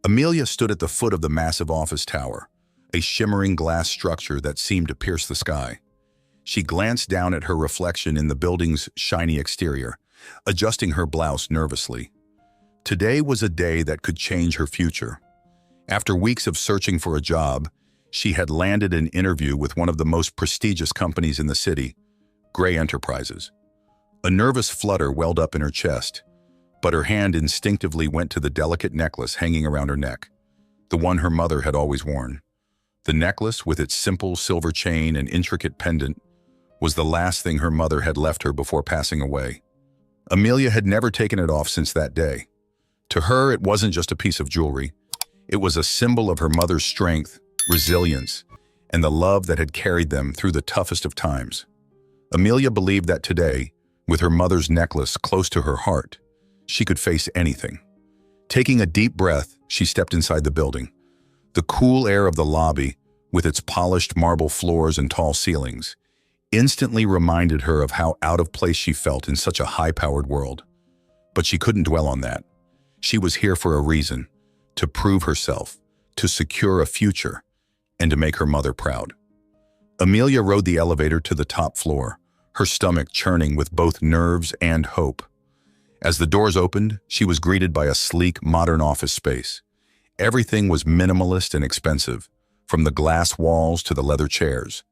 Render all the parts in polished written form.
Amelia stood at the foot of the massive office tower, a shimmering glass structure that seemed to pierce the sky. She glanced down at her reflection in the building's shiny exterior, adjusting her blouse nervously. Today was a day that could change her future. After weeks of searching for a job, she had landed an interview with one of the most prestigious companies in the city, Gray Enterprises. A nervous flutter welled up in her chest, but her hand instinctively went to the delicate necklace hanging around her neck, the one her mother had always worn. The necklace, with its simple silver chain and intricate pendant, was the last thing her mother had left her before passing away. Amelia had never taken it off since that day. To her, it wasn't just a piece of jewelry. It was a symbol of her mother's strength, resilience, and the love that had carried them through the toughest of times. Amelia believed that today, with her mother's necklace close to her heart, she could face anything. Taking a deep breath, she stepped inside the building. The cool air of the lobby, with its polished marble floors and tall ceilings, instantly reminded her of how out of place she felt in such a high-powered world. But she couldn't dwell on that. She was here for a reason, to prove herself, to secure a future, and to make her mother proud. Amelia rode the elevator to the top floor, her stomach churning with both nerves and hope. As the doors opened, she was greeted by a sleek, modern office space. Everything was minimalist and expensive, from the glass walls to the leather chairs.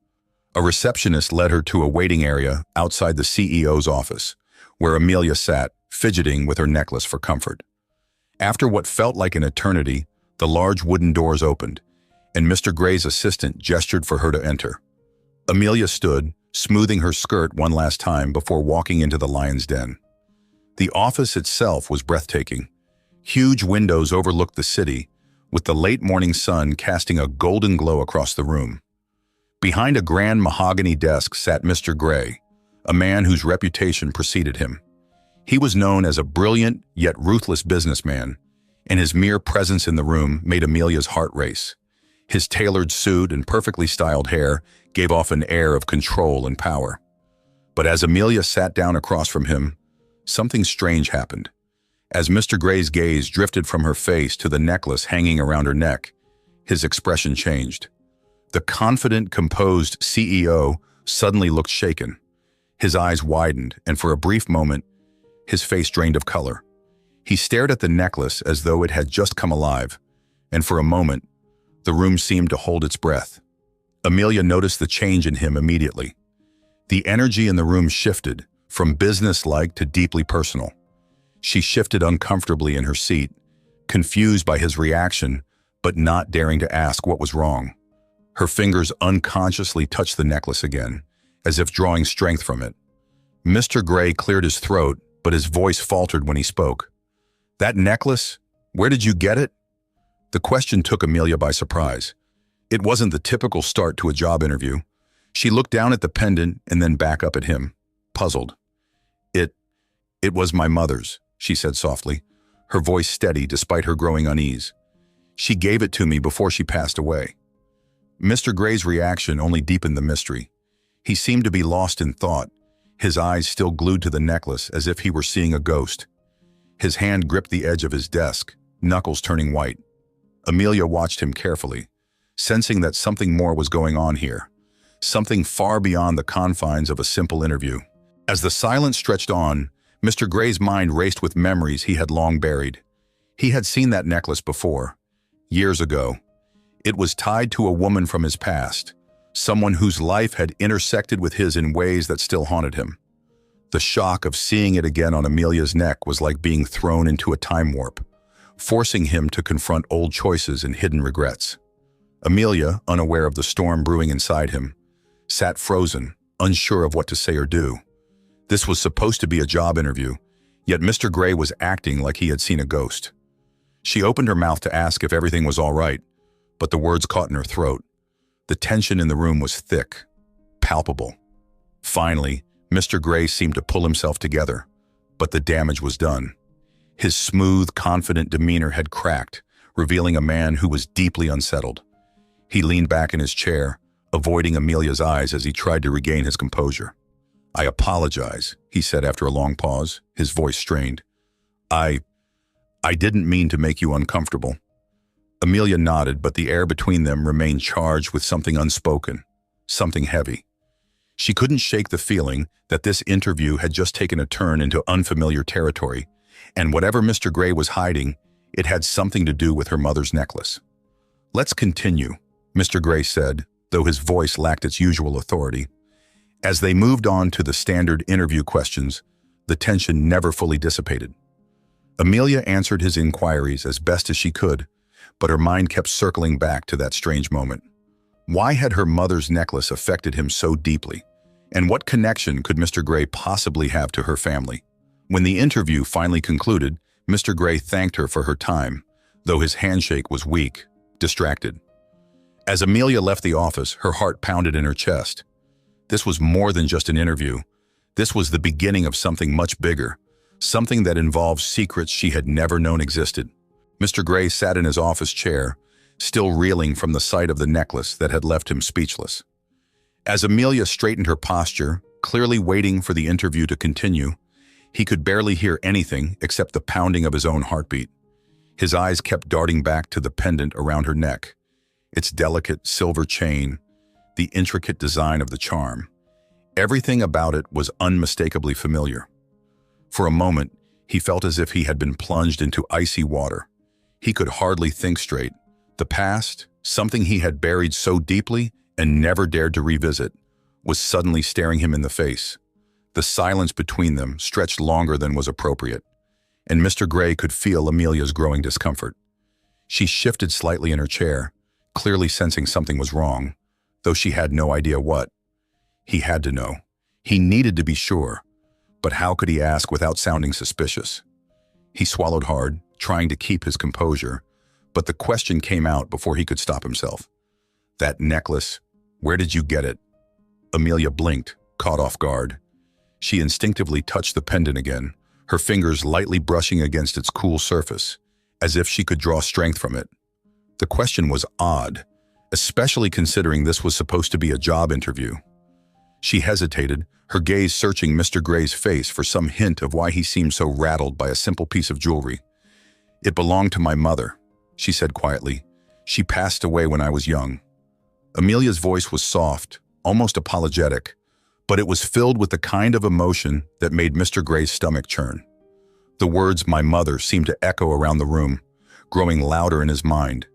A receptionist led her to a waiting area outside the CEO's office, where Amelia sat, fidgeting with her necklace for comfort. After what felt like an eternity, the large wooden doors opened, and Mr. Gray's assistant gestured for her to enter. Amelia stood, smoothing her skirt one last time before walking into the lion's den. The office itself was breathtaking. Huge windows overlooked the city, with the late morning sun casting a golden glow across the room. Behind a grand mahogany desk sat Mr. Gray, a man whose reputation preceded him. He was known as a brilliant yet ruthless businessman, and his mere presence in the room made Amelia's heart race. His tailored suit and perfectly styled hair gave off an air of control and power. But as Amelia sat down across from him, something strange happened. As Mr. Gray's gaze drifted from her face to the necklace hanging around her neck, his expression changed. The confident, composed CEO suddenly looked shaken. His eyes widened, and for a brief moment, his face drained of color. He stared at the necklace as though it had just come alive, and for a moment, the room seemed to hold its breath. Amelia noticed the change in him immediately. The energy in the room shifted, from business-like to deeply personal. She shifted uncomfortably in her seat, confused by his reaction, but not daring to ask what was wrong. Her fingers unconsciously touched the necklace again, as if drawing strength from it. Mr. Gray cleared his throat, but his voice faltered when he spoke. "That necklace? Where did you get it?" The question took Amelia by surprise. It wasn't the typical start to a job interview. She looked down at the pendant and then back up at him, puzzled. It was my mother's," she said softly, her voice steady despite her growing unease. "She gave it to me before she passed away." Mr. Gray's reaction only deepened the mystery. He seemed to be lost in thought, his eyes still glued to the necklace as if he were seeing a ghost. His hand gripped the edge of his desk, knuckles turning white. Amelia watched him carefully, sensing that something more was going on here, something far beyond the confines of a simple interview. As the silence stretched on, Mr. Gray's mind raced with memories he had long buried. He had seen that necklace before, years ago. It was tied to a woman from his past, someone whose life had intersected with his in ways that still haunted him. The shock of seeing it again on Amelia's neck was like being thrown into a time warp, forcing him to confront old choices and hidden regrets. Amelia, unaware of the storm brewing inside him, sat frozen, unsure of what to say or do. This was supposed to be a job interview, yet Mr. Gray was acting like he had seen a ghost. She opened her mouth to ask if everything was all right, but the words caught in her throat. The tension in the room was thick, palpable. Finally, Mr. Gray seemed to pull himself together, but the damage was done. His smooth, confident demeanor had cracked, revealing a man who was deeply unsettled. He leaned back in his chair, avoiding Amelia's eyes as he tried to regain his composure. "I apologize," he said after a long pause, his voice strained. I didn't mean to make you uncomfortable." Amelia nodded, but the air between them remained charged with something unspoken, something heavy. She couldn't shake the feeling that this interview had just taken a turn into unfamiliar territory, and whatever Mr. Gray was hiding, it had something to do with her mother's necklace. "Let's continue," Mr. Gray said, though his voice lacked its usual authority. As they moved on to the standard interview questions, the tension never fully dissipated. Amelia answered his inquiries as best as she could, but her mind kept circling back to that strange moment. Why had her mother's necklace affected him so deeply? And what connection could Mr. Gray possibly have to her family? When the interview finally concluded, Mr. Gray thanked her for her time, though his handshake was weak, distracted. As Amelia left the office, her heart pounded in her chest. This was more than just an interview. This was the beginning of something much bigger, something that involved secrets she had never known existed. Mr. Gray sat in his office chair, still reeling from the sight of the necklace that had left him speechless. As Amelia straightened her posture, clearly waiting for the interview to continue, he could barely hear anything except the pounding of his own heartbeat. His eyes kept darting back to the pendant around her neck, its delicate silver chain, the intricate design of the charm. Everything about it was unmistakably familiar. For a moment, he felt as if he had been plunged into icy water. He could hardly think straight. The past, something he had buried so deeply and never dared to revisit, was suddenly staring him in the face. The silence between them stretched longer than was appropriate, and Mr. Gray could feel Amelia's growing discomfort. She shifted slightly in her chair, clearly sensing something was wrong, though she had no idea what. He had to know. He needed to be sure, but how could he ask without sounding suspicious? He swallowed hard, trying to keep his composure, but the question came out before he could stop himself. "That necklace, where did you get it?" Amelia blinked, caught off guard. She instinctively touched the pendant again, her fingers lightly brushing against its cool surface, as if she could draw strength from it. The question was odd, especially considering this was supposed to be a job interview. She hesitated, her gaze searching Mr. Gray's face for some hint of why he seemed so rattled by a simple piece of jewelry. "It belonged to my mother," she said quietly. "She passed away when I was young." Amelia's voice was soft, almost apologetic, but it was filled with the kind of emotion that made Mr. Gray's stomach churn. The words "my mother" seemed to echo around the room, growing louder in his mind.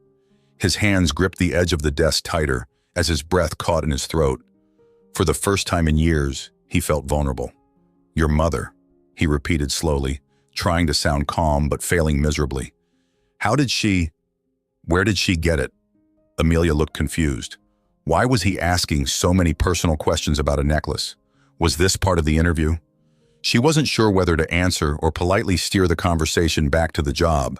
His hands gripped the edge of the desk tighter as his breath caught in his throat. For the first time in years, he felt vulnerable. "Your mother," he repeated slowly, trying to sound calm but failing miserably. Where did she get it?" Amelia looked confused. Why was he asking so many personal questions about a necklace? Was this part of the interview? She wasn't sure whether to answer or politely steer the conversation back to the job,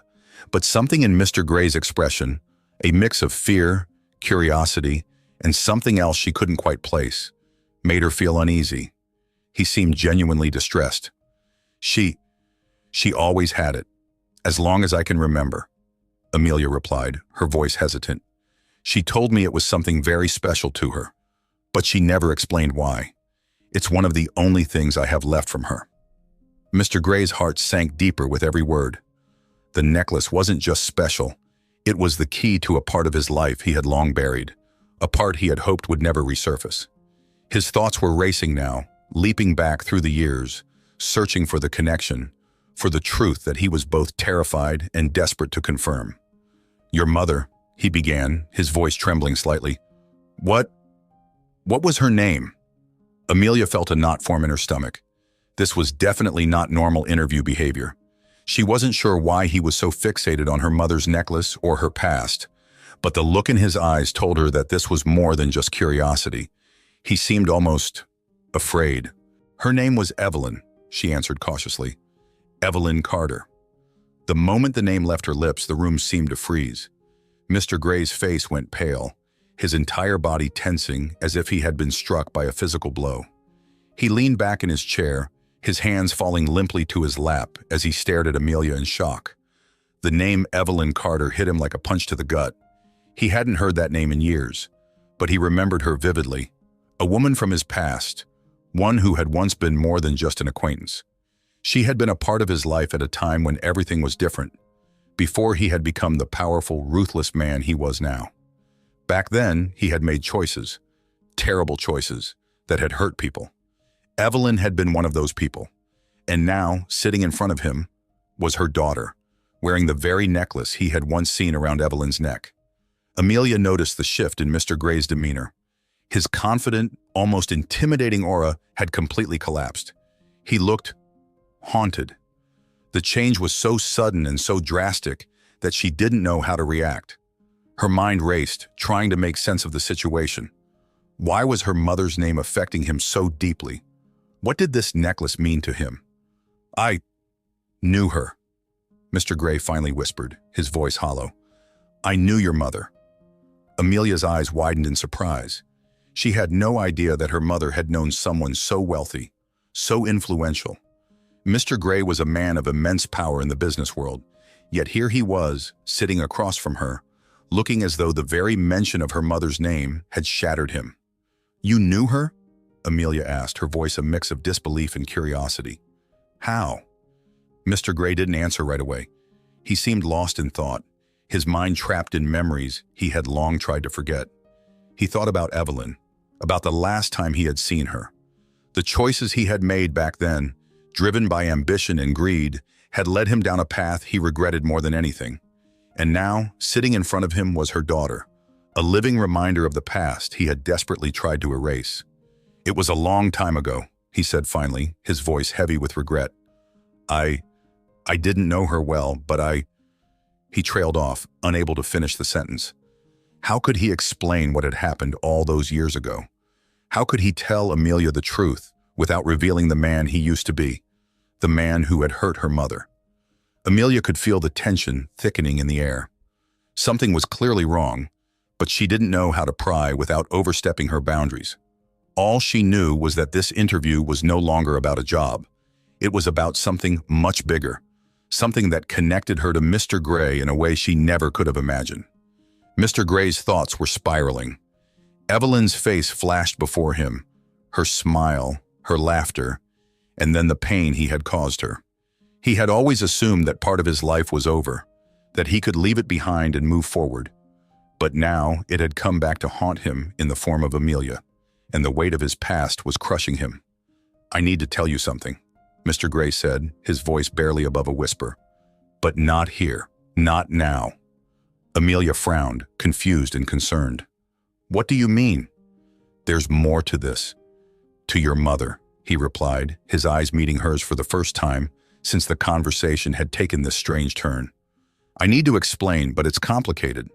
but something in Mr. Gray's expression, a mix of fear, curiosity, and something else she couldn't quite place, made her feel uneasy. He seemed genuinely distressed. She always had it, as long as I can remember," Amelia replied, her voice hesitant. "She told me it was something very special to her, but she never explained why. It's one of the only things I have left from her." Mr. Gray's heart sank deeper with every word. The necklace wasn't just special. It was the key to a part of his life he had long buried, a part he had hoped would never resurface. His thoughts were racing now, leaping back through the years, searching for the connection, for the truth that he was both terrified and desperate to confirm. "Your mother," he began, his voice trembling slightly. What was her name?" Amelia felt a knot form in her stomach. This was definitely not normal interview behavior. She wasn't sure why he was so fixated on her mother's necklace or her past, but the look in his eyes told her that this was more than just curiosity. He seemed almost afraid. "Her name was Evelyn," she answered cautiously. "Evelyn Carter." The moment the name left her lips, the room seemed to freeze. Mr. Gray's face went pale, his entire body tensing as if he had been struck by a physical blow. He leaned back in his chair, his hands falling limply to his lap as he stared at Amelia in shock. The name Evelyn Carter hit him like a punch to the gut. He hadn't heard that name in years, but he remembered her vividly. A woman from his past, one who had once been more than just an acquaintance. She had been a part of his life at a time when everything was different. before he had become the powerful, ruthless man he was now. Back then, he had made choices, terrible choices, that had hurt people. Evelyn had been one of those people. And now, sitting in front of him, was her daughter, wearing the very necklace he had once seen around Evelyn's neck. Amelia noticed the shift in Mr. Gray's demeanor. His confident, almost intimidating aura had completely collapsed. He looked haunted. The change was so sudden and so drastic that she didn't know how to react. Her mind raced, trying to make sense of the situation. Why was her mother's name affecting him so deeply? What did this necklace mean to him? I knew her, Mr. Gray finally whispered, his voice hollow. I knew your mother. Amelia's eyes widened in surprise. She had no idea that her mother had known someone so wealthy, so influential. Mr. Gray was a man of immense power in the business world, yet here he was, sitting across from her, looking as though the very mention of her mother's name had shattered him. You knew her? Amelia asked, her voice a mix of disbelief and curiosity. How? Mr. Gray didn't answer right away. He seemed lost in thought, his mind trapped in memories he had long tried to forget. He thought about Evelyn, about the last time he had seen her. The choices he had made back then, driven by ambition and greed, had led him down a path he regretted more than anything. And now, sitting in front of him was her daughter, a living reminder of the past he had desperately tried to erase. It was a long time ago, he said finally, his voice heavy with regret. I didn't know her well, but He trailed off, unable to finish the sentence. How could he explain what had happened all those years ago? How could he tell Amelia the truth without revealing the man he used to be, the man who had hurt her mother? Amelia could feel the tension thickening in the air. Something was clearly wrong, but she didn't know how to pry without overstepping her boundaries. All she knew was that this interview was no longer about a job. It was about something much bigger, something that connected her to Mr. Gray in a way she never could have imagined. Mr. Gray's thoughts were spiraling. Evelyn's face flashed before him, her smile, her laughter, and then the pain he had caused her. He had always assumed that part of his life was over, that he could leave it behind and move forward. But now it had come back to haunt him in the form of Amelia, and the weight of his past was crushing him. I need to tell you something, Mr. Gray said, his voice barely above a whisper. But not here, not now. Amelia frowned, confused and concerned. What do you mean? There's more to this. To your mother, he replied, his eyes meeting hers for the first time since the conversation had taken this strange turn. I need to explain, but it's complicated.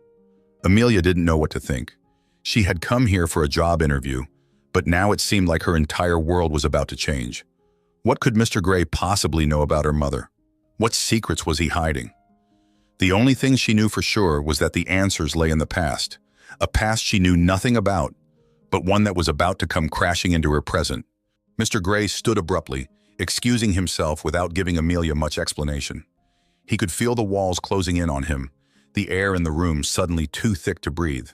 Amelia didn't know what to think. She had come here for a job interview, but now it seemed like her entire world was about to change. What could Mr. Gray possibly know about her mother? What secrets was he hiding? The only thing she knew for sure was that the answers lay in the past, a past she knew nothing about, but one that was about to come crashing into her present. Mr. Gray stood abruptly, excusing himself without giving Amelia much explanation. He could feel the walls closing in on him, the air in the room suddenly too thick to breathe.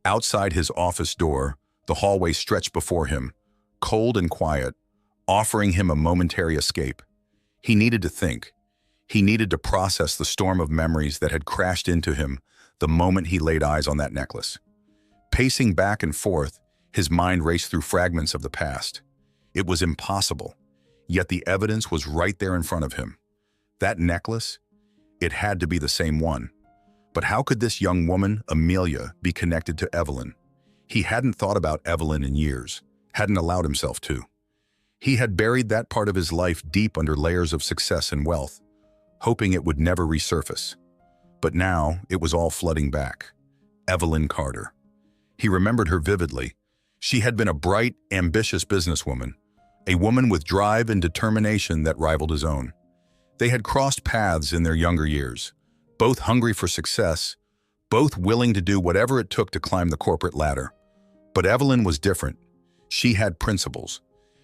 Outside his office door, the hallway stretched before him, cold and quiet, offering him a momentary escape. He needed to think. He needed to process the storm of memories that had crashed into him the moment he laid eyes on that necklace. Pacing back and forth, his mind raced through fragments of the past. It was impossible, yet the evidence was right there in front of him. That necklace, it had to be the same one. But how could this young woman, Amelia, be connected to Evelyn? He hadn't thought about Evelyn in years, hadn't allowed himself to. He had buried that part of his life deep under layers of success and wealth, hoping it would never resurface. But now it was all flooding back. Evelyn Carter. He remembered her vividly. She had been a bright, ambitious businesswoman, a woman with drive and determination that rivaled his own. They had crossed paths in their younger years, both hungry for success, both willing to do whatever it took to climb the corporate ladder. But Evelyn was different. She had principles.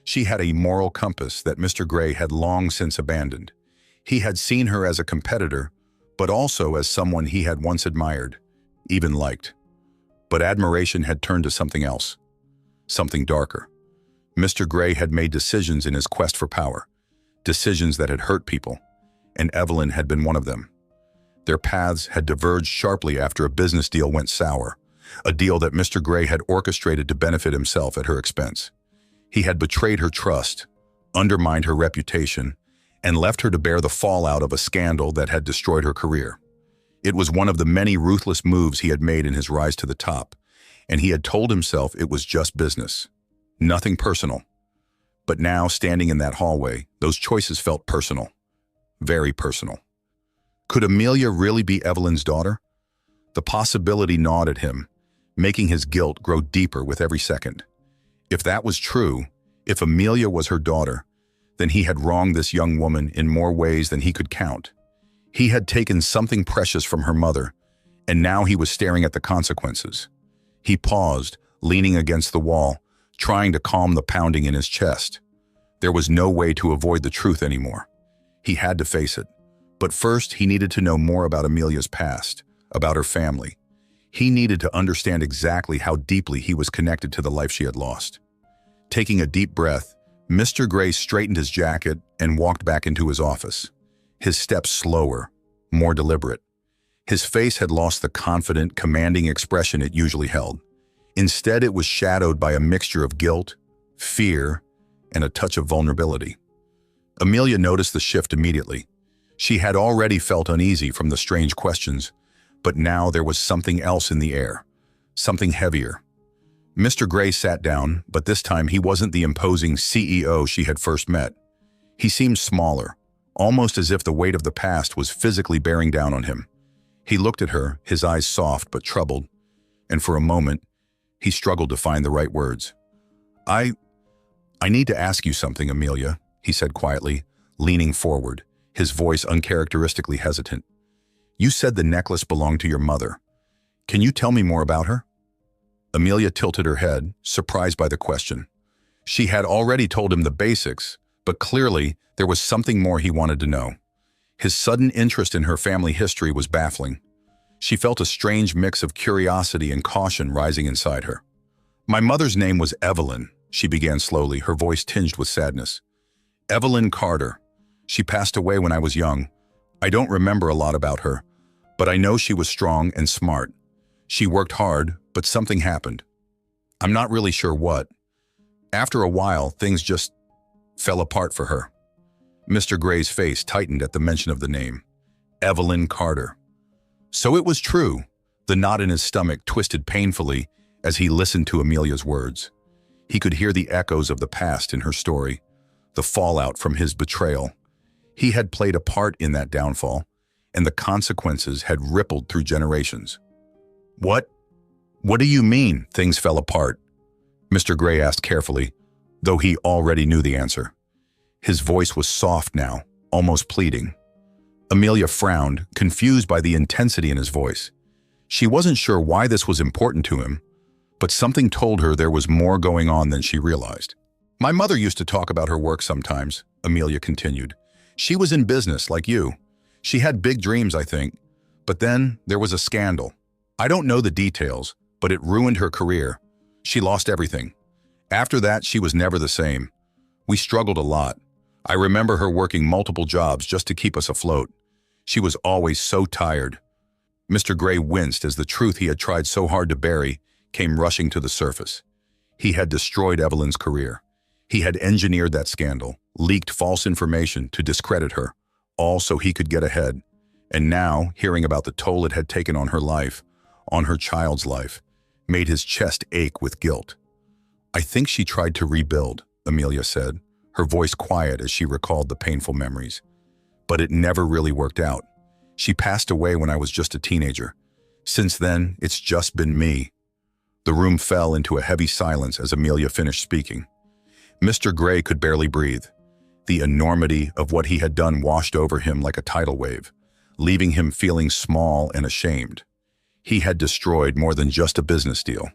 She had a moral compass that Mr. Gray had long since abandoned. He had seen her as a competitor, but also as someone he had once admired, even liked. But admiration had turned to something else, something darker. Mr. Gray had made decisions in his quest for power, decisions that had hurt people, and Evelyn had been one of them. Their paths had diverged sharply after a business deal went sour, a deal that Mr. Gray had orchestrated to benefit himself at her expense. He had betrayed her trust, undermined her reputation, and left her to bear the fallout of a scandal that had destroyed her career. It was one of the many ruthless moves he had made in his rise to the top, and he had told himself it was just business, nothing personal. But now, standing in that hallway, those choices felt personal, very personal. Could Amelia really be Evelyn's daughter? The possibility gnawed at him, making his guilt grow deeper with every second. If that was true, if Amelia was her daughter, then he had wronged this young woman in more ways than he could count. He had taken something precious from her mother, and now he was staring at the consequences. He paused, leaning against the wall, trying to calm the pounding in his chest. There was no way to avoid the truth anymore. He had to face it. But first, he needed to know more about Amelia's past, about her family. He needed to understand exactly how deeply he was connected to the life she had lost. Taking a deep breath, Mr. Gray straightened his jacket and walked back into his office. His steps slower, more deliberate. His face had lost the confident, commanding expression it usually held. Instead, it was shadowed by a mixture of guilt, fear, and a touch of vulnerability. Amelia noticed the shift immediately. She had already felt uneasy from the strange questions, but now there was something else in the air, something heavier. Mr. Gray sat down, but this time he wasn't the imposing CEO she had first met. He seemed smaller, almost as if the weight of the past was physically bearing down on him. He looked at her, his eyes soft but troubled, and for a moment, he struggled to find the right words. I need to ask you something, Amelia, he said quietly, leaning forward, his voice uncharacteristically hesitant. You said the necklace belonged to your mother. Can you tell me more about her? Amelia tilted her head, surprised by the question. She had already told him the basics, but clearly there was something more he wanted to know. His sudden interest in her family history was baffling. She felt a strange mix of curiosity and caution rising inside her. My mother's name was Evelyn, she began slowly, her voice tinged with sadness. Evelyn Carter. She passed away when I was young. I don't remember a lot about her, but I know she was strong and smart. She worked hard, but something happened. I'm not really sure what. After a while, things just fell apart for her. Mr. Gray's face tightened at the mention of the name. Evelyn Carter. So it was true. The knot in his stomach twisted painfully as he listened to Amelia's words. He could hear the echoes of the past in her story, the fallout from his betrayal. He had played a part in that downfall, and the consequences had rippled through generations. What do you mean things fell apart? Mr. Gray asked carefully, though he already knew the answer. His voice was soft now, almost pleading. Amelia frowned, confused by the intensity in his voice. She wasn't sure why this was important to him, but something told her there was more going on than she realized. My mother used to talk about her work sometimes, Amelia continued. She was in business like you. She had big dreams, I think. But then there was a scandal. I don't know the details, but it ruined her career. She lost everything. After that, she was never the same. We struggled a lot. I remember her working multiple jobs just to keep us afloat. She was always so tired. Mr. Gray winced as the truth he had tried so hard to bury came rushing to the surface. He had destroyed Evelyn's career. He had engineered that scandal, leaked false information to discredit her, all so he could get ahead. And now, hearing about the toll it had taken on her life, on her child's life, made his chest ache with guilt. I think she tried to rebuild, Amelia said, her voice quiet as she recalled the painful memories. But it never really worked out. She passed away when I was just a teenager. Since then, it's just been me. The room fell into a heavy silence as Amelia finished speaking. Mr. Gray could barely breathe. The enormity of what he had done washed over him like a tidal wave, leaving him feeling small and ashamed. He had destroyed more than just a business deal.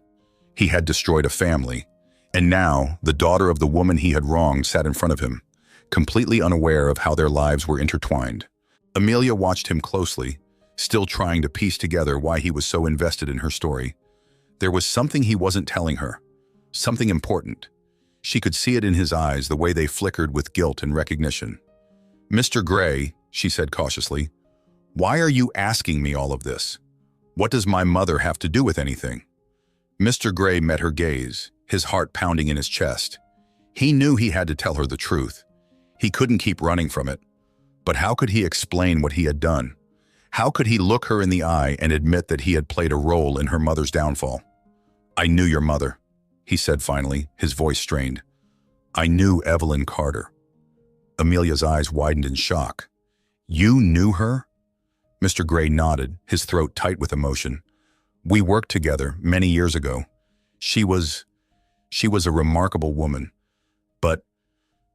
He had destroyed a family, and now the daughter of the woman he had wronged sat in front of him, completely unaware of how their lives were intertwined. Amelia watched him closely, still trying to piece together why he was so invested in her story. There was something he wasn't telling her, something important. She could see it in his eyes, the way they flickered with guilt and recognition. Mr. Gray, she said cautiously, Why are you asking me all of this? What does my mother have to do with anything? Mr. Gray met her gaze, his heart pounding in his chest. He knew he had to tell her the truth. He couldn't keep running from it. But how could he explain what he had done? How could he look her in the eye and admit that he had played a role in her mother's downfall? "I knew your mother," he said finally, his voice strained. "I knew Evelyn Carter." Amelia's eyes widened in shock. "You knew her?" Mr. Gray nodded, his throat tight with emotion. "We worked together many years ago. She was a remarkable woman. But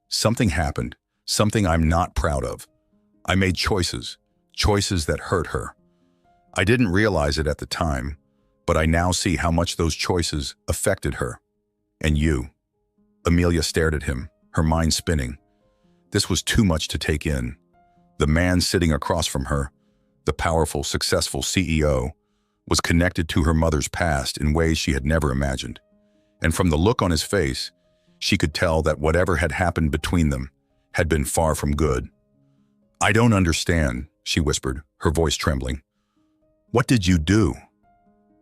something happened, something I'm not proud of. I made choices that hurt her. I didn't realize it at the time, but I now see how much those choices affected her. And you." Amelia stared at him, her mind spinning. This was too much to take in. The man sitting across from her, the powerful, successful CEO, was connected to her mother's past in ways she had never imagined. And from the look on his face, she could tell that whatever had happened between them had been far from good. "I don't understand," she whispered, her voice trembling. "What did you do?"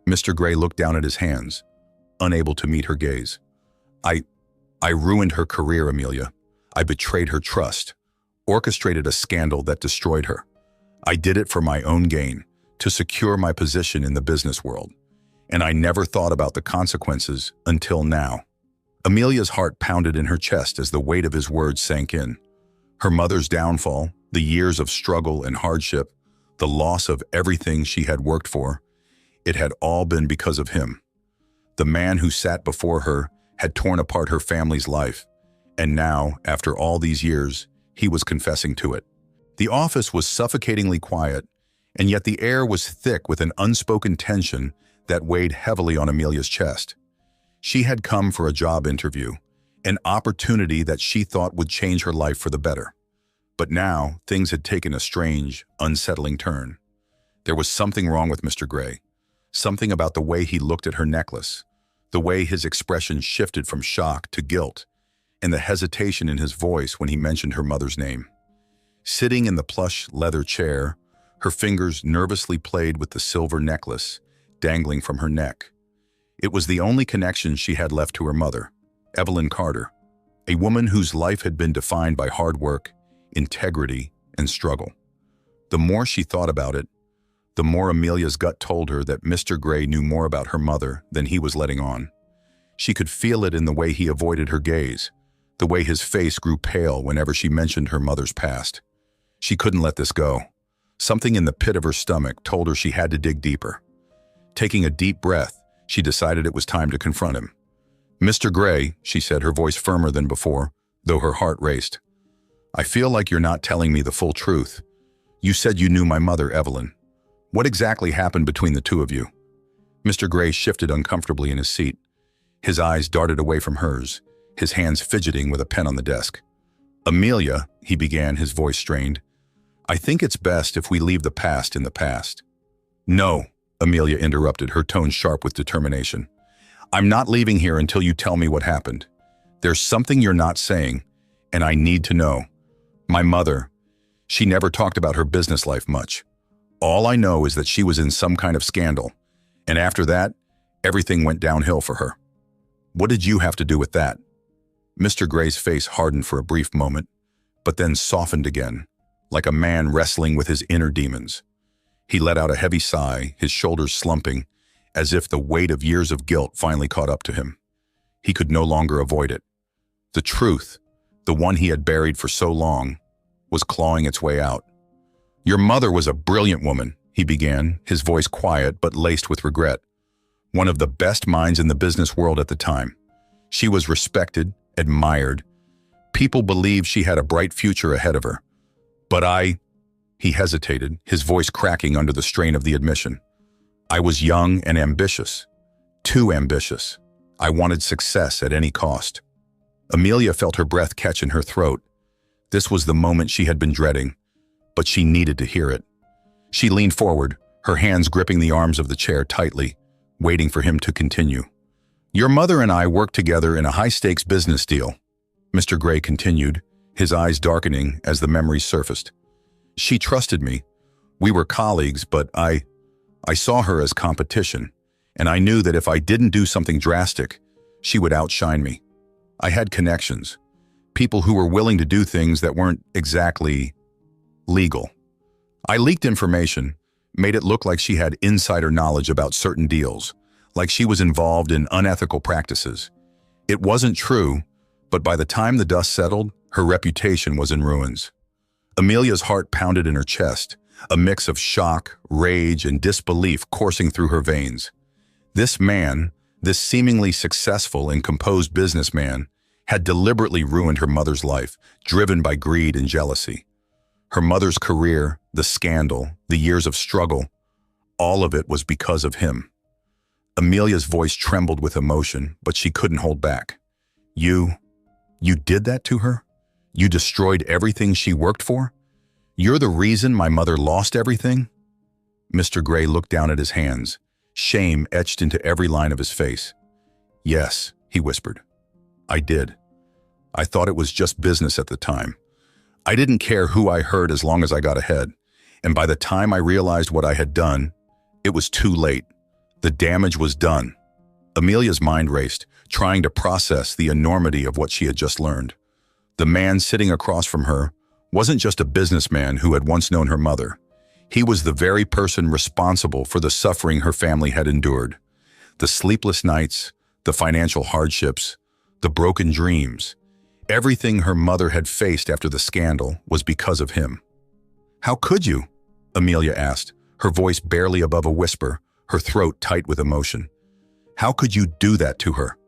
Mr. Gray looked down at his hands, unable to meet her gaze. I ruined her career, Amelia. I betrayed her trust, orchestrated a scandal that destroyed her. I did it for my own gain, to secure my position in the business world. And I never thought about the consequences until now." Amelia's heart pounded in her chest as the weight of his words sank in. Her mother's downfall, the years of struggle and hardship, the loss of everything she had worked for, it had all been because of him. The man who sat before her had torn apart her family's life, and now, after all these years, he was confessing to it. The office was suffocatingly quiet, and yet the air was thick with an unspoken tension that weighed heavily on Amelia's chest. She had come for a job interview, an opportunity that she thought would change her life for the better. But now, things had taken a strange, unsettling turn. There was something wrong with Mr. Gray, something about the way he looked at her necklace, the way his expression shifted from shock to guilt, and the hesitation in his voice when he mentioned her mother's name. Sitting in the plush leather chair, her fingers nervously played with the silver necklace dangling from her neck. It was the only connection she had left to her mother, Evelyn Carter, a woman whose life had been defined by hard work, integrity, and struggle. The more she thought about it, the more Amelia's gut told her that Mr. Gray knew more about her mother than he was letting on. She could feel it in the way he avoided her gaze, the way his face grew pale whenever she mentioned her mother's past. She couldn't let this go. Something in the pit of her stomach told her she had to dig deeper. Taking a deep breath, she decided it was time to confront him. "Mr. Gray," she said, her voice firmer than before, though her heart raced. "I feel like you're not telling me the full truth. You said you knew my mother, Evelyn. What exactly happened between the two of you?" Mr. Gray shifted uncomfortably in his seat. His eyes darted away from hers, his hands fidgeting with a pen on the desk. "Amelia," he began, his voice strained, "I think it's best if we leave the past in the past." "No," Amelia interrupted, her tone sharp with determination. "I'm not leaving here until you tell me what happened. There's something you're not saying, and I need to know. My mother, she never talked about her business life much. All I know is that she was in some kind of scandal, and after that, everything went downhill for her. What did you have to do with that?" Mr. Gray's face hardened for a brief moment, but then softened again, like a man wrestling with his inner demons. He let out a heavy sigh, his shoulders slumping, as if the weight of years of guilt finally caught up to him. He could no longer avoid it. The truth, the one he had buried for so long, was clawing its way out. "Your mother was a brilliant woman," he began, his voice quiet but laced with regret. "One of the best minds in the business world at the time. She was respected, admired. People believed she had a bright future ahead of her. But he hesitated, his voice cracking under the strain of the admission. "I was young and ambitious. Too ambitious. I wanted success at any cost." Amelia felt her breath catch in her throat. This was the moment she had been dreading, but she needed to hear it. She leaned forward, her hands gripping the arms of the chair tightly, waiting for him to continue. "Your mother and I worked together in a high-stakes business deal," Mr. Gray continued, his eyes darkening as the memories surfaced. "She trusted me, We were colleagues, but I saw her as competition, and I knew that if I didn't do something drastic, she would outshine me. I had connections, people who were willing to do things that weren't exactly legal. I leaked information, made it look like she had insider knowledge about certain deals, like she was involved in unethical practices. It wasn't true, but by the time the dust settled, her reputation was in ruins. Amelia's heart pounded in her chest, a mix of shock, rage, and disbelief coursing through her veins. This man, this seemingly successful and composed businessman, had deliberately ruined her mother's life, driven by greed and jealousy. Her mother's career, the scandal, the years of struggle, all of it was because of him. Amelia's voice trembled with emotion, but she couldn't hold back. You did that to her? You destroyed everything she worked for? You're the reason my mother lost everything? Mr. Gray looked down at his hands, shame etched into every line of his face. Yes, he whispered. I did. I thought it was just business at the time. I didn't care who I hurt as long as I got ahead, and by the time I realized what I had done, it was too late. The damage was done. Amelia's mind raced, trying to process the enormity of what she had just learned. The man sitting across from her wasn't just a businessman who had once known her mother. He was the very person responsible for the suffering her family had endured. The sleepless nights, the financial hardships, the broken dreams. Everything her mother had faced after the scandal was because of him. How could you? Amelia asked, her voice barely above a whisper, her throat tight with emotion. How could you do that to her?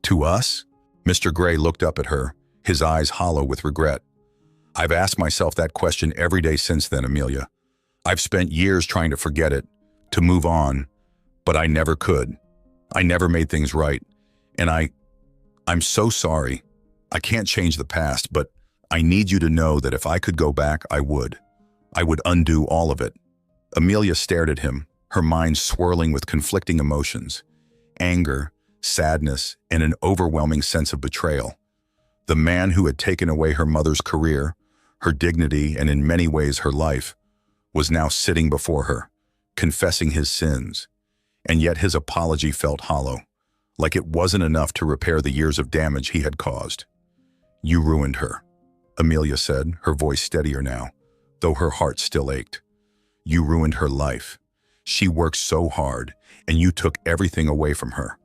To us? Mr. Gray looked up at her, his eyes hollow with regret. I've asked myself that question every day since then, Amelia. I've spent years trying to forget it, to move on, but I never could. I never made things right, and I'm so sorry. I can't change the past, but I need you to know that if I could go back, I would. I would undo all of it. Amelia stared at him, her mind swirling with conflicting emotions. Anger, sadness, and an overwhelming sense of betrayal. The man who had taken away her mother's career, her dignity, and in many ways her life, was now sitting before her, confessing his sins. And yet his apology felt hollow, like it wasn't enough to repair the years of damage he had caused. You ruined her, Amelia said, her voice steadier now, though her heart still ached. You ruined her life. She worked so hard, and you took everything away from her.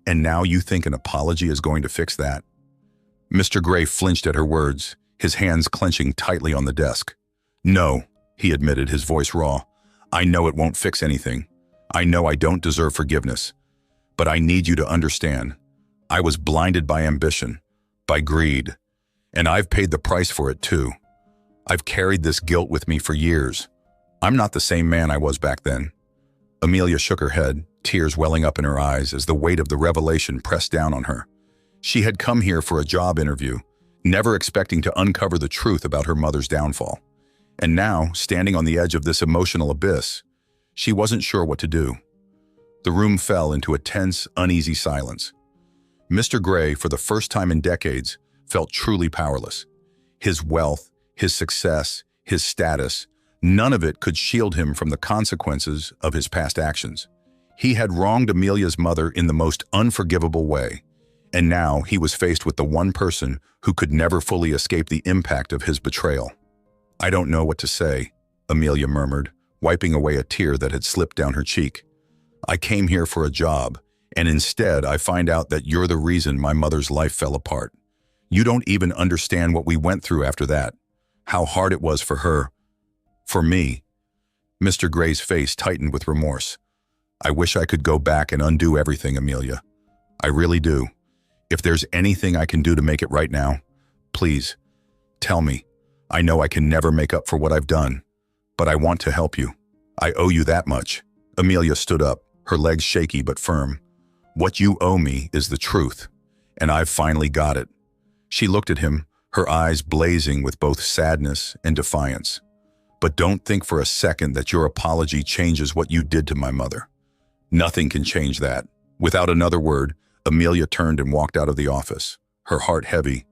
And now you think an apology is going to fix that? Mr. Gray flinched at her words, his hands clenching tightly on the desk. No, he admitted, his voice raw. I know it won't fix anything. I know I don't deserve forgiveness. But I need you to understand. I was blinded by ambition, by greed, and I've paid the price for it too. I've carried this guilt with me for years. I'm not the same man I was back then. Amelia shook her head, tears welling up in her eyes as the weight of the revelation pressed down on her. She had come here for a job interview, never expecting to uncover the truth about her mother's downfall. And now, standing on the edge of this emotional abyss, she wasn't sure what to do. The room fell into a tense, uneasy silence. Mr. Gray, for the first time in decades, felt truly powerless. His wealth, his success, his status, none of it could shield him from the consequences of his past actions. He had wronged Amelia's mother in the most unforgivable way, and now he was faced with the one person who could never fully escape the impact of his betrayal. I don't know what to say, Amelia murmured, wiping away a tear that had slipped down her cheek. I came here for a job, and instead I find out that you're the reason my mother's life fell apart. You don't even understand what we went through after that, how hard it was for her, for me. Mr. Gray's face tightened with remorse. I wish I could go back and undo everything, Amelia. I really do. If there's anything I can do to make it right now, please, tell me. I know I can never make up for what I've done, but I want to help you. I owe you that much. Amelia stood up, her legs shaky but firm. What you owe me is the truth, and I've finally got it. She looked at him, her eyes blazing with both sadness and defiance. But don't think for a second that your apology changes what you did to my mother. Nothing can change that. Without another word, Amelia turned and walked out of the office, her heart heavy,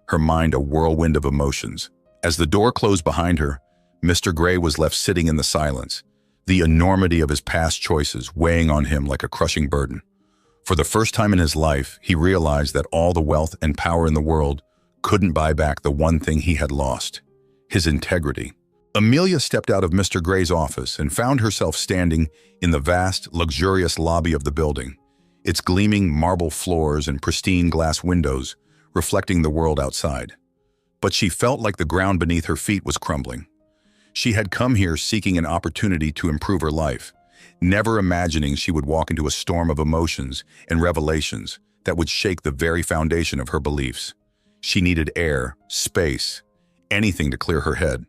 her mind a whirlwind of emotions. As the door closed behind her, Mr. Gray was left sitting in the silence, the enormity of his past choices weighing on him like a crushing burden. For the first time in his life, he realized that all the wealth and power in the world couldn't buy back the one thing he had lost: his integrity. Amelia stepped out of Mr. Gray's office and found herself standing in the vast, luxurious lobby of the building, its gleaming marble floors and pristine glass windows reflecting the world outside. But she felt like the ground beneath her feet was crumbling. She had come here seeking an opportunity to improve her life, never imagining she would walk into a storm of emotions and revelations that would shake the very foundation of her beliefs. She needed air, space, anything to clear her head.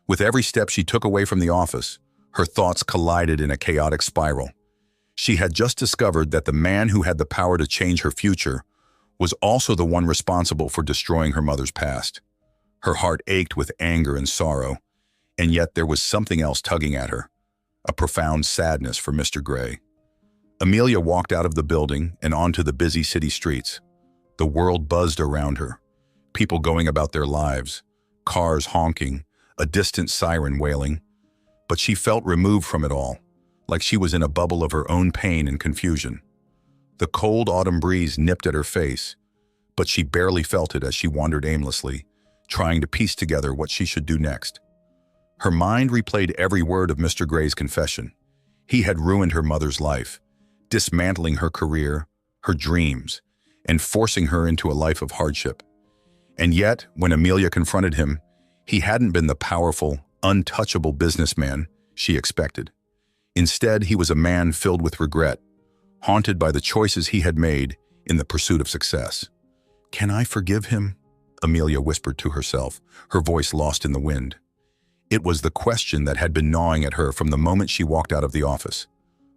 With every step she took away from the office, her thoughts collided in a chaotic spiral. She had just discovered that the man who had the power to change her future was also the one responsible for destroying her mother's past. Her heart ached with anger and sorrow, and yet there was something else tugging at her, a profound sadness for Mr. Gray. Amelia walked out of the building and onto the busy city streets. The world buzzed around her, people going about their lives, cars honking, a distant siren wailing. But she felt removed from it all, like she was in a bubble of her own pain and confusion. The cold autumn breeze nipped at her face, but she barely felt it as she wandered aimlessly, trying to piece together what she should do next. Her mind replayed every word of Mr. Gray's confession. He had ruined her mother's life, dismantling her career, her dreams, and forcing her into a life of hardship. And yet, when Amelia confronted him, he hadn't been the powerful, untouchable businessman she expected. Instead, he was a man filled with regret, haunted by the choices he had made in the pursuit of success. "Can I forgive him?" Amelia whispered to herself, her voice lost in the wind. It was the question that had been gnawing at her from the moment she walked out of the office.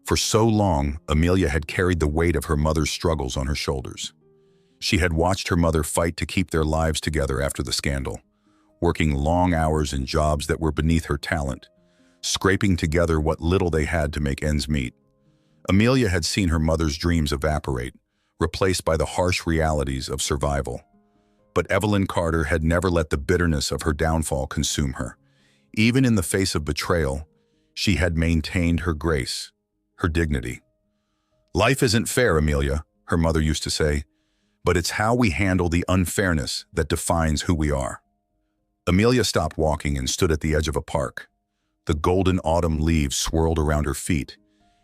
For so long, Amelia had carried the weight of her mother's struggles on her shoulders. She had watched her mother fight to keep their lives together after the scandal, working long hours in jobs that were beneath her talent, scraping together what little they had to make ends meet. Amelia had seen her mother's dreams evaporate, replaced by the harsh realities of survival. But Evelyn Carter had never let the bitterness of her downfall consume her. Even in the face of betrayal, she had maintained her grace, her dignity. "Life isn't fair, Amelia," her mother used to say, "but it's how we handle the unfairness that defines who we are." Amelia stopped walking and stood at the edge of a park. The golden autumn leaves swirled around her feet,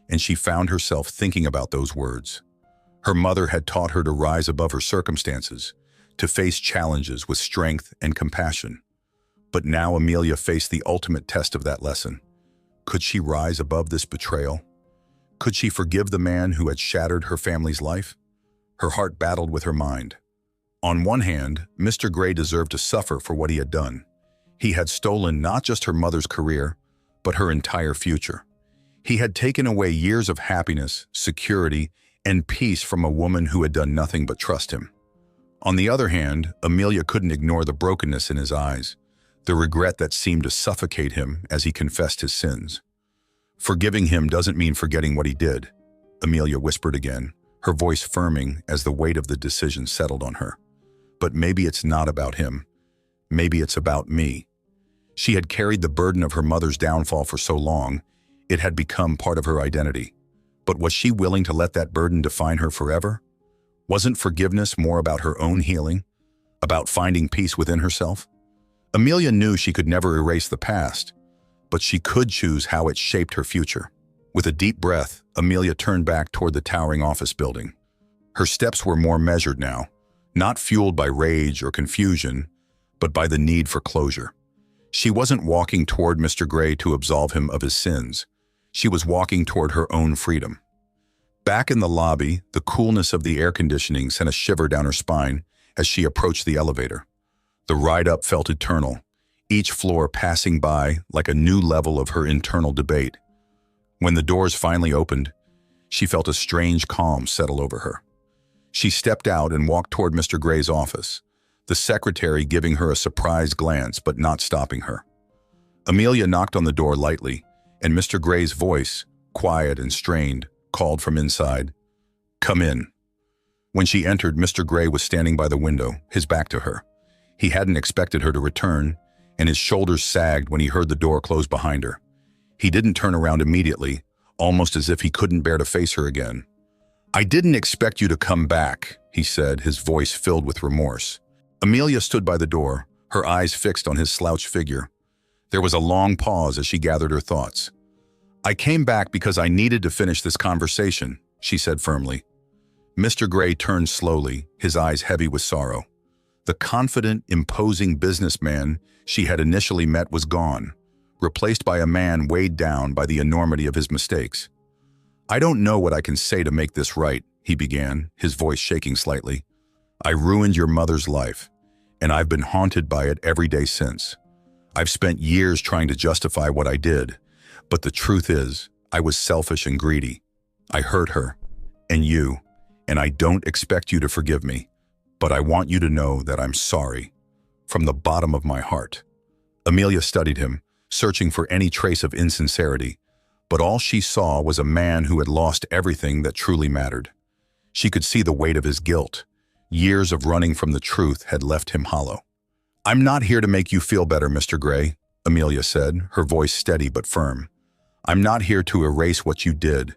and she found herself thinking about those words. Her mother had taught her to rise above her circumstances, to face challenges with strength and compassion. But now Amelia faced the ultimate test of that lesson. Could she rise above this betrayal? Could she forgive the man who had shattered her family's life? Her heart battled with her mind. On one hand, Mr. Gray deserved to suffer for what he had done. He had stolen not just her mother's career, but her entire future. He had taken away years of happiness, security, and peace from a woman who had done nothing but trust him. On the other hand, Amelia couldn't ignore the brokenness in his eyes, the regret that seemed to suffocate him as he confessed his sins. "Forgiving him doesn't mean forgetting what he did," Amelia whispered again, her voice firming as the weight of the decision settled on her. "But maybe it's not about him. Maybe it's about me." She had carried the burden of her mother's downfall for so long, it had become part of her identity. But was she willing to let that burden define her forever? Wasn't forgiveness more about her own healing, about finding peace within herself? Amelia knew she could never erase the past, but she could choose how it shaped her future. With a deep breath, Amelia turned back toward the towering office building. Her steps were more measured now, not fueled by rage or confusion, but by the need for closure. She wasn't walking toward Mr. Gray to absolve him of his sins. She was walking toward her own freedom. Back in the lobby, the coolness of the air conditioning sent a shiver down her spine as she approached the elevator. The ride up felt eternal, each floor passing by like a new level of her internal debate. When the doors finally opened, she felt a strange calm settle over her. She stepped out and walked toward Mr. Gray's office, the secretary giving her a surprised glance but not stopping her. Amelia knocked on the door lightly, and Mr. Gray's voice, quiet and strained, called from inside, "Come in." When she entered, Mr. Gray was standing by the window, his back to her. He hadn't expected her to return, and his shoulders sagged when he heard the door close behind her. He didn't turn around immediately, almost as if he couldn't bear to face her again. "I didn't expect you to come back," he said, his voice filled with remorse. Amelia stood by the door, her eyes fixed on his slouched figure. There was a long pause as she gathered her thoughts. "I came back because I needed to finish this conversation," she said firmly. Mr. Gray turned slowly, his eyes heavy with sorrow. The confident, imposing businessman she had initially met was gone, replaced by a man weighed down by the enormity of his mistakes. "I don't know what I can say to make this right," he began, his voice shaking slightly. "I ruined your mother's life, and I've been haunted by it every day since. I've spent years trying to justify what I did, but the truth is, I was selfish and greedy. I hurt her, and you, and I don't expect you to forgive me, but I want you to know that I'm sorry, from the bottom of my heart." Amelia studied him, searching for any trace of insincerity, but all she saw was a man who had lost everything that truly mattered. She could see the weight of his guilt. Years of running from the truth had left him hollow. "I'm not here to make you feel better, Mr. Gray," Amelia said, her voice steady but firm. "I'm not here to erase what you did.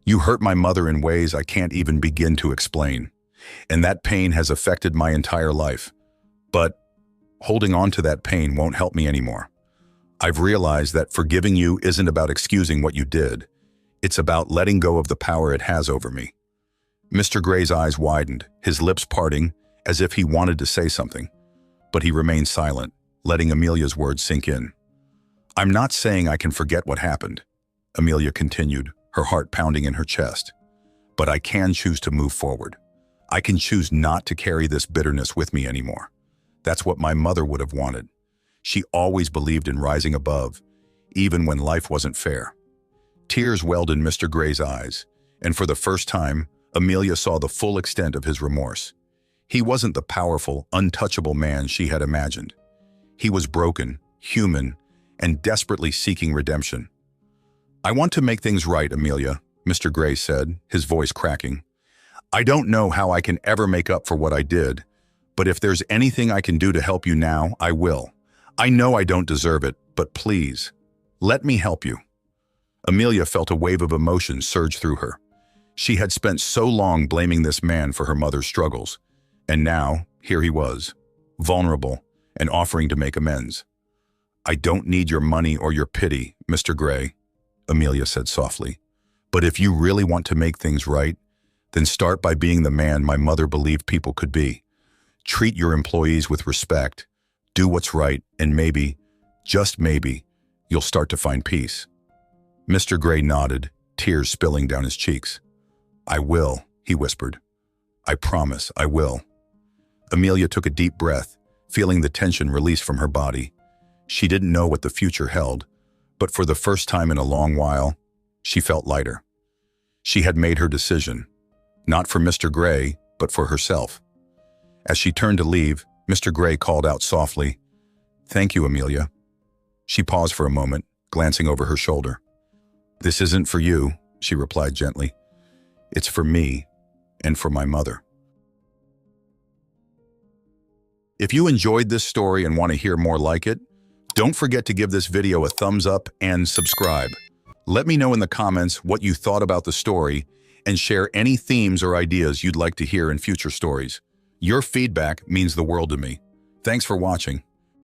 You hurt my mother in ways I can't even begin to explain, and that pain has affected my entire life. But holding on to that pain won't help me anymore. I've realized that forgiving you isn't about excusing what you did. It's about letting go of the power it has over me." Mr. Gray's eyes widened, his lips parting, as if he wanted to say something, but he remained silent, letting Amelia's words sink in. "I'm not saying I can forget what happened," Amelia continued, her heart pounding in her chest. "But I can choose to move forward. I can choose not to carry this bitterness with me anymore. That's what my mother would have wanted. She always believed in rising above, even when life wasn't fair." Tears welled in Mr. Gray's eyes, and for the first time, Amelia saw the full extent of his remorse. He wasn't the powerful, untouchable man she had imagined. He was broken, human, and desperately seeking redemption. "I want to make things right, Amelia," Mr. Gray said, his voice cracking. "I don't know how I can ever make up for what I did, but if there's anything I can do to help you now, I will. I know I don't deserve it, but please, let me help you." Amelia felt a wave of emotion surge through her. She had spent so long blaming this man for her mother's struggles, and now, here he was, vulnerable and offering to make amends. "I don't need your money or your pity, Mr. Gray," Amelia said softly. "But if you really want to make things right, then start by being the man my mother believed people could be. Treat your employees with respect, do what's right, and maybe, just maybe, you'll start to find peace." Mr. Gray nodded, tears spilling down his cheeks. "I will," he whispered. "I promise I will." Amelia took a deep breath, feeling the tension release from her body. She didn't know what the future held, but for the first time in a long while, she felt lighter. She had made her decision, not for Mr. Gray, but for herself. As she turned to leave, Mr. Gray called out softly, "Thank you, Amelia." She paused for a moment, glancing over her shoulder. "This isn't for you," she replied gently. "It's for me and for my mother." If you enjoyed this story and want to hear more like it, don't forget to give this video a thumbs up and subscribe. Let me know in the comments what you thought about the story and share any themes or ideas you'd like to hear in future stories. Your feedback means the world to me. Thanks for watching.